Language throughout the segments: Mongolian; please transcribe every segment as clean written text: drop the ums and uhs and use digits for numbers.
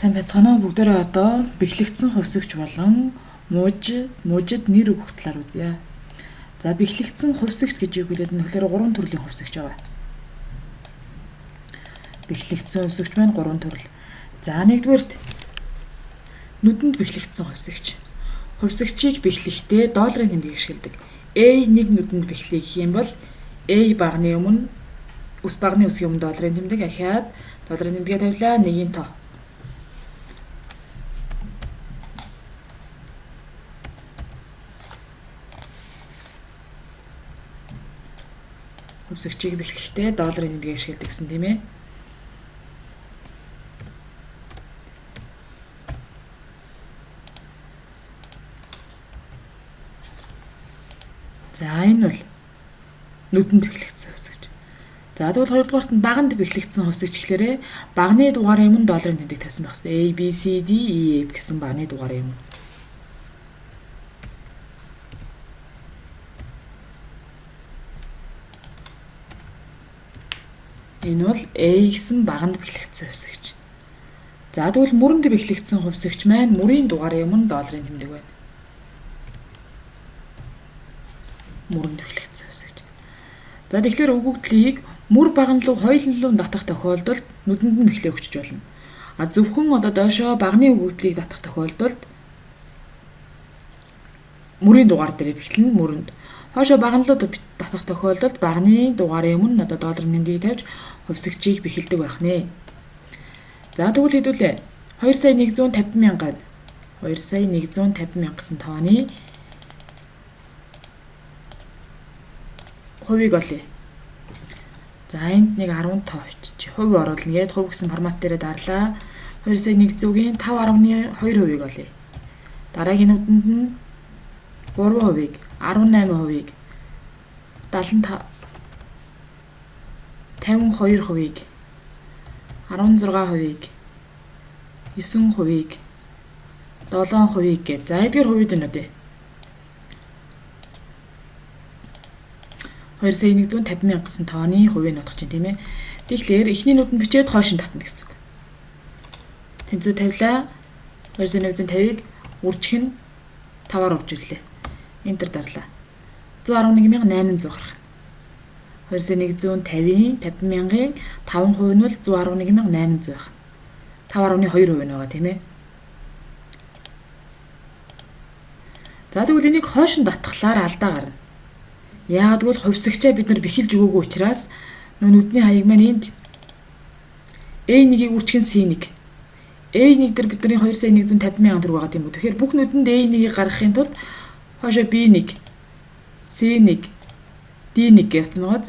Сайн байцгаана уу бүгдээрээ одоо бэхлэгдсэн хувьсагч болон мужид нэр өгөх талаар үзье. За бэхлэгдсэн хувьсагч гэж юу гэдэг нь тэгэхээр 3 төрлийн хувьсагч байгаа. Бэхлэгдсэн хувьсагч маань 3 төрөл. За нэгдүгээрт нүдэнд бэхлэгдсэн хувьсагч. Хувьсагчийг бэхлэхдээ долларын тэмдэг ашигладаг. A1 нүдэнд бэхлэе гэх юм бол A багны өмнө ус багны үсгийн өмнө долларын тэмдэг ахиад долларын тэмдэгээ тавилаа 1-ийн тоо. Хувьсагчийг бэхлэхдээ долларын тэмдэг ашигладаг гэсэн тийм ээ. За энэ бол нүдэнд бэхлэгдсэн хувьсагч. За тэгвэл хоёрдугаарт нь баганд бэхлэгдсэн хувьсагч гэхлээрээ багны дугаараа өмнө долларын тэмдэг тавьсан байх хэрэгтэй. A B C D E F гэсэн багны дугаараа өмнө. Энэ бол A гэсэн баганд бэхлэгдсэн хувьсагч. За тэгвэл мөрөнд бэхлэгдсэн хувьсагч маань мөрийн дугаараа өмнө долларын тэмдэг байна. Мөрөнд бэхлэгдсэн хувьсагч. За тэгэхээр өгөгдлийг мөр баган руу хоёулын татах тохиолдолд нүдэнд нь бэхлээ өгчөж болно. А зөвхөн одоо доошоо багны өгөгдлийг татах тохиолдолд мөрийн дугаар дээр бэхлэн мөрөнд. Хоошоо баган руу татах тохиолдолд багны дугаараа өмнө одоо долларын тэмдгийг тавьж хувьсагчийг бэхэлдэг байх нэ. За тэгвэл хэдүүлээ 2,150,000 2,150,000 гэсэн тооны хувийг олъё. За энд нэг 10 тоо очиж хувь оруулна гээд хувь гэсэн формат дээр дарлаа. 2,100-ийн 5.2%-ийг олъё. Дараагийн нүдэнд нь 3%-ийг, 18%-ийг, 75, 52%-ийг, 16%-ийг, 9%-ийг, 7%-ийг гээд за эдгээр хувийг нь үдээ. 2,150,000 гэсэн тооны хувийг нотгож байна тийм ээ. Тэгэхээр эхний нүдэнд бичээд хойш нь татна гэсэн үг. Тэнцүү тавилаа. 2,150-ыг үржих нь 5-аар үржүүллээ. Энтер дарлаа. 111,800 гарах. 2,150-ийн 50,000-ийн 5% нь бол 111,800 байх. 5.2% байгаа тийм ээ. За тэгвэл энийг хойш нь татхлаар алдаа гарна. Яагаад гэвэл хувьсагчаа бид нар бэхэлж өгөөгүй учраас нүдний хаяг маань энд A1-ийг үржих нь C1. A1 дээр бидний 2,150,000 төгрөг байгаа тийм үү. Тэгэхээр бүх нүдэнд A1-ийг гаргахын тулд хоошоо B1, C1, D1 гэвцэн байгаа.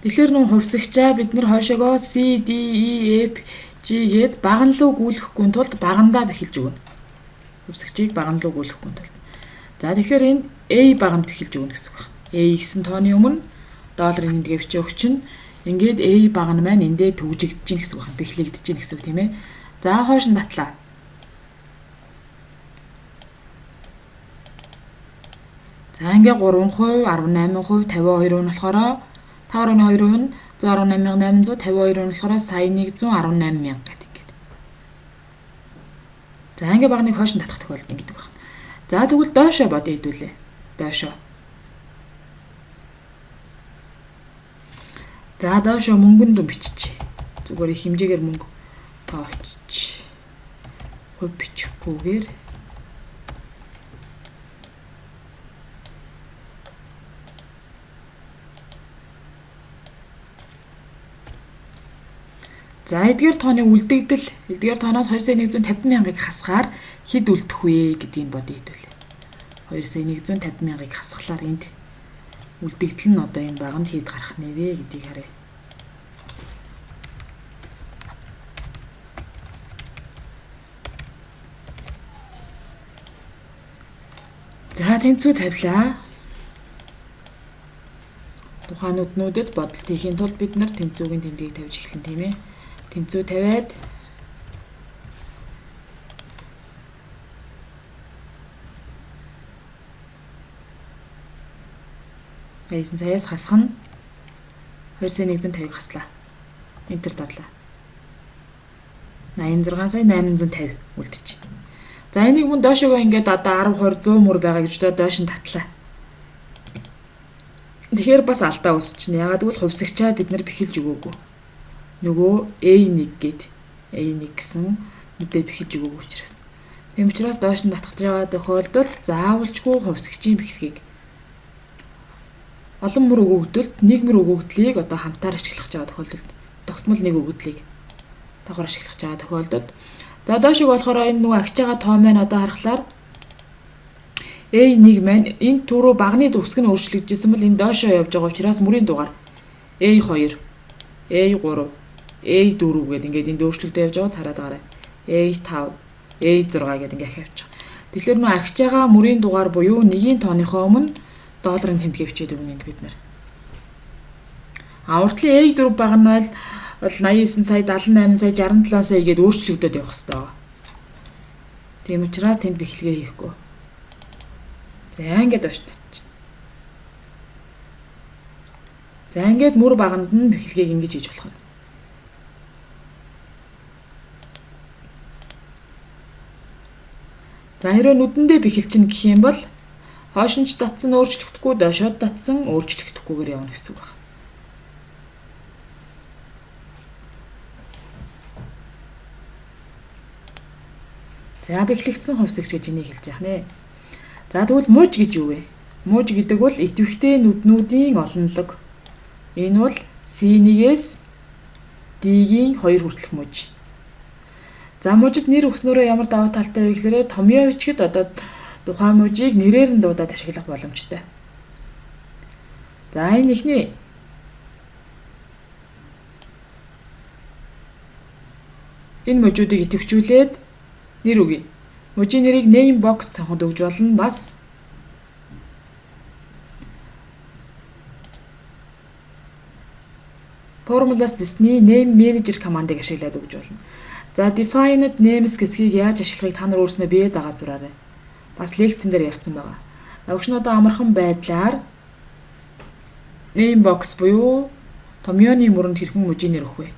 Тэгэхээр нүүн хувьсагчаа бид нар хойшоогоо C, D, E, F, G гээд баган руу гүйлэхгүй тулд багандаа бэхэлж өгнө. Хувьсагчийг баган руу гүйлэхгүй тулд. За тэгэхээр энэ A баганд бэхэлж өгнө гэсэн үг байна. A гэсэн тооны өмнө долларын тэмдгээ бичиж өгч чинь ингээд A баган маань эндээ төгжигдэж гин гэсэн үг байна. Бэхлэгдэж гин гэсэн үг тийм ээ. За хойш нь татлаа. За ингээ 3%, 18%, 52% нь болохоор 5.2% нь 118,800, 52% нь болохоор сая 118,000 гэдэг ингээд. За ингээ багныг хойш нь татах тохиолдол ингэдэг байна. За тэгвэл доошоо бодё хэдүүлээ. Доошоо. За доошоо мөнгөнд бичиж. Зүгээр их хэмжээгээр мөнгө тоочж. Хөв бичихгүйгээр за эдгээр тооны үлдэгдэл эдгээр тооноос 2,150,000-ыг хасгаар хэд үлдэх вэ гэдгийг бодъё хэдүүлээ. 2,150,000-ыг хасглаар энд үлдэгдэл нь одоо энэ баганд хэд гарах нэ гэдгийг харъя. За тэнцүү тавилаа. Тухайн нүднүүдэд бодолт хийхин тулд бид нар тэнцүүгийн тэмдгийг тавьж эхэлнэ тийм ээ. Тэнцүү тавиад яйсан саяас хасах нь 2,150-ыг хаслаа. Энтер дарлаа. 86 сая 850 үлдчихэ. За энийг мөн доошоогоо ингээд одоо 10 20 100 мөр байгаа гэж одоо доош нь татлаа. Тэгэхээр бас алдаа үүсчихнэ. Ягаад гэвэл хувьсагчаа бид нар бэхэлж өгөөгүй. Нөгөө A1 гээд A1 гэсэн нүдээ бэхэлж өгөөгүй учраас. Тийм учраас доош нь татгаж байгаа тохиолдолд заавалжгүй хувьсагчийн бэхлэгийг олон мөр өгөгдөлд нэг мөр өгөгдлийг одоо хамтаар ашиглах байгаа тохиолдолд тогтмол нэг өгөгдлийг давхар ашиглах байгаа тохиолдолд за доошог болохоор энэ нөгөө агч байгаа тоо маань одоо харахаар A1 маань энэ түрүү багны төгсг нь өөрчлөгдөжсэн бол энэ доошоо явж байгаа учраас мөрийн дугаар A2, A3, A4 гэдэг ингээд энд өөрчлөгдөж явж байгаа хараад байгаарай. A5, A6 гэдэг ингээд явж байгаа. Тэгэхээр нөгөө агч байгаа мөрийн дугаар буюу нэгийн тооныхоо өмнө долларын тэмдгээ бичээд өгнө энд бид нар. Уртлын A4 баг нь бол 89 сая, 78 сая, 67 сая гэдээ өөрчлөгдөд явах хэрэгтэй. Тийм учраас тэнд бэхлэгээ хийхгүй. За ингээд очиж. За ингээд мөр баганд нь бэхлэгийг ингэж хийж болох юм. За хэрвээ нүдэндээ бэхэлчин гэх юм бол хоошинч татсан өөрчлөгдөхгүй, доошоод татсан өөрчлөгдөхгүйгээр явна гэсэн үг байна. За бэхлэгдсэн хувьсагч гэж энийг хэлж яах нэ. За тэгвэл мууж гэж юу вэ? Мууж гэдэг бол идэвхтэй нүднүүдийн олонлог. Энэ бол C1-ээс D-ийн 2 хүртэлх мууж. За муужид нэр өгснөөрөө ямар даваа талтай вэ гэхээр томьёо бичгэд одоо тухайн мужийг нэрээр нь дуудаад ашиглах боломжтой. За энэ ихний энэ мужуудыг идэвхжүүлээд нэр өгье. Мужийн нэрийг name box цанхад өгж болно бас Formulas Disney Name Manager командыг ашиглаад өгж болно. За defined names гэсгийг яаж ашиглахыг та нар өөрснөө бие дагаа сураарай. Бас лекцэн дээр явцсан байгаа. Өгч нь одоо амархан байдлаар name box буюу томьёоны мөрөнд хэрхэн мужийн нэр өгөх вэ?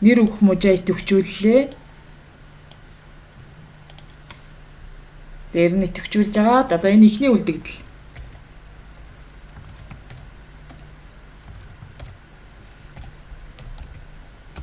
Нэр өгөх мужаа идэвхжүүллээ. Дээр нь идэвхжүүлж агаад одоо энэ ихний үлдэгдэл.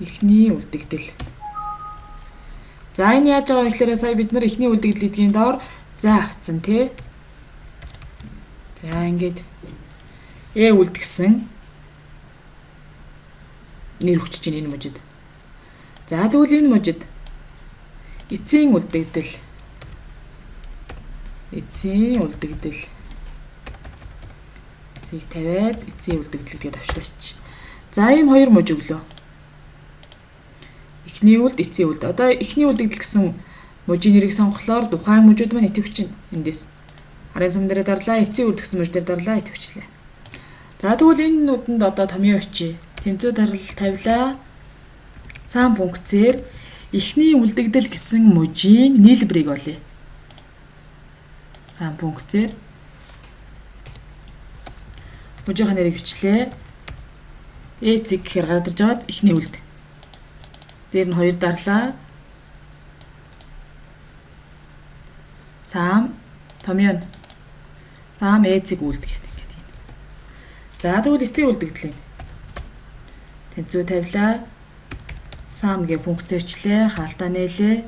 Ихний үлдэгдэл. За энэ яаж байгаа вэ гэхээр сая бид нар ихний үлдэгдэл гэдгийн доор за авцсан тий. За ингээд үлдгэсэн нэр өгч чинь энэ мужид. За тэгвэл энэ мужид эцсийн үлдэгдэл эцсийг тавиад эцсийн үлдэгдэл гэдээ тавьчих. За ийм хоёр муж өглөө. Эхний үлд, эцсийн үлд. Одоо эхний үлдэгдэл гэсэн мужийн нэрийг сонгохлоор тухайн мужууд маань идэвхжин эндээс. Харын сум дээр дарлаа, эцсийн үлд гэсэн муж дээр дарлаа, идэвхжлээ. За тэгвэл энэ нүдэнд одоо томьёо өчье. Тэнцүү дарал тавилаа. Саан пункцээр эхний үлдэгдэл гэсэн мужийн нийлбэрийг олъё. Саан пункцээр мужийн нэрийг бичлээ. Зэг гэхээр гараад ирж байгаа эхний үлд. Дээр нь 2 дарлаа. Саам томьёо. Саам зэг үлд гэдэг юм. За тэгвэл эцсийн үлдэгдэл. Тэнцүү тавилаа. Саам гэ пункцээрчлээ, хаалтаа нээлээ.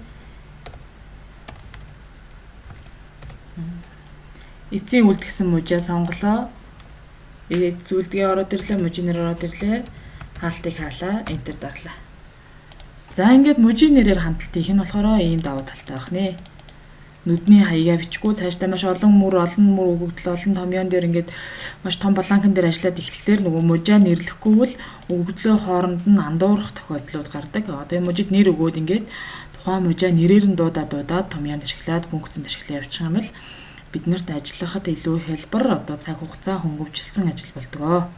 Эцсийн үлд гэсэн мужаа сонголоо. Зүйлдгээ ороод ирлээ, мужийн нэр ороод ирлээ. Хаалтыг хаалаа, энтер дарлаа. За ингээд мужийн нэрээр хандлт их нь болохоор ийм давуу талтай байх нэ. Нүдний хаягаа бичихгүй цаашдаа маш олон мөр өгөгдөл олон томьёон дээр ингээд маш том баланкан дээр ажиллаад эхлэхээр нөгөө мужаа нэрлэхгүй бол өгөгдлөө хооронд нь андуурах тохиолдлууд гардаг. Одоо энэ мужид нэр өгөөд ингээд тухайн мужаа нэрээр нь дуудаад томьёонд ашиглаад пункцэнд ашиглаа явуучих юм бол биднэрт ажиллахад илүү хялбар одоо цаг хугацаа хөнгөвчлсөн ажил болдог.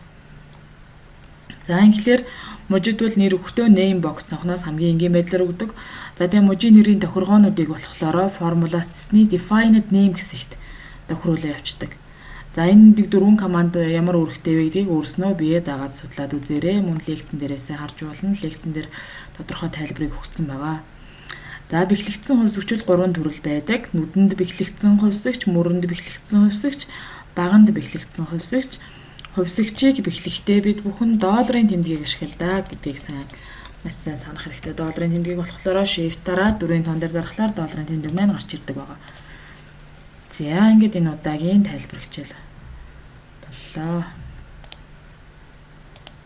За ингээр мужид бол нэр өгөхдөө name box цонхноос хамгийн энгийн байдлаар өгдөг. За тэгээ мужийн нэрийн тохиргоонуудыг болохоор Formulas Disney Defined Name хэсэгт тохируулаад явцдаг. За энэ дөрвөн команд ямар үүрэгтэй вэ гэдгийг өөрснөө бие дагаад судлаад үзээрэй. Мөн лекцэн дээрээсээ харж болно. Лекцэн дээр тодорхой тайлбарыг өгсөн байгаа. За бэхлэгдсэн хувьсгчид 3 төрөл байдаг. Нүдэнд бэхлэгдсэн хувьсгч, мөрөнд бэхлэгдсэн хувьсгч, баганд бэхлэгдсэн хувьсгч. Хувьсгчийг бэхлэхдээ бид бүхэн долларын тэмдгийг ашигладаг гэдгийг маш сайн санах хэрэгтэй. Долларын тэмдгийг болохоор shift дараа 4-ийн тон дээр дарахлаар долларын тэмдэг маань гарч ирдэг байгаа. За ингээд энэ удаагийн тайлбар хичээл боллоо.